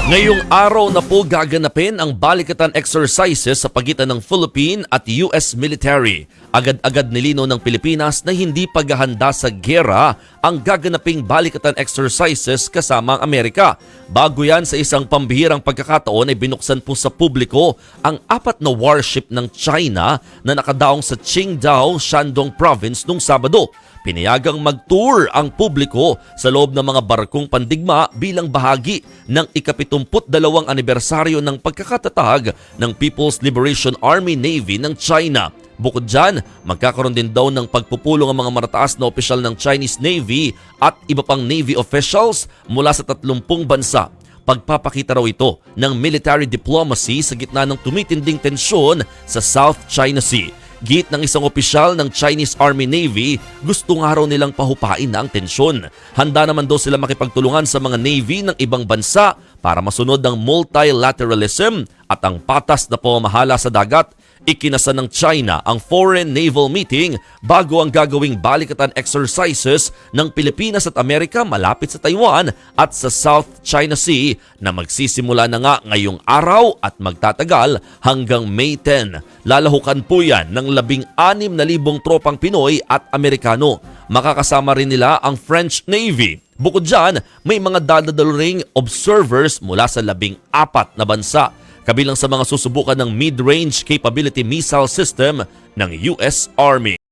Ngayong araw na po gaganapin ang balikatan exercises sa pagitan ng Philippine at US military. Agad-agad nilinaw ng Pilipinas na hindi paghahanda sa giyera ang gaganaping balikatan exercises kasama ang Amerika. Bago yan, sa isang pambihirang pagkakataon ay binuksan po sa publiko ang 4 na warship ng China na nakadaong sa Qingdao, Shandong Province noong Sabado. Pinayagang mag-tour ang publiko sa loob ng mga barkong pandigma bilang bahagi ng ika-72 anibersaryo ng pagkakatatag ng People's Liberation Army Navy ng China. Bukod dyan, magkakaroon din daw ng pagpupulong ang mga marataas na opisyal ng Chinese Navy at iba pang Navy officials mula sa 30 bansa. Pagpapakita raw ito ng military diplomacy sa gitna ng tumitinding tensyon sa South China Sea. Git ng isang opisyal ng Chinese Army Navy, gusto nga raw nilang pahupain na ang tensyon. Handa naman daw sila makipagtulungan sa mga Navy ng ibang bansa para masunod ang multilateralism at ang patas na pamamahala sa dagat. Ikinasa ng China ang Foreign Naval Meeting bago ang gagawing balikatan exercises ng Pilipinas at Amerika malapit sa Taiwan at sa South China Sea na magsisimula na nga ngayong araw at magtatagal hanggang May 10. Lalahukan po yan ng 16,000 tropang Pinoy at Amerikano. Makakasama rin nila ang French Navy. Bukod dyan, may mga dadadalo ring observers mula sa 14 na bansa, kabilang sa mga susubukan ng mid-range capability missile system ng US Army.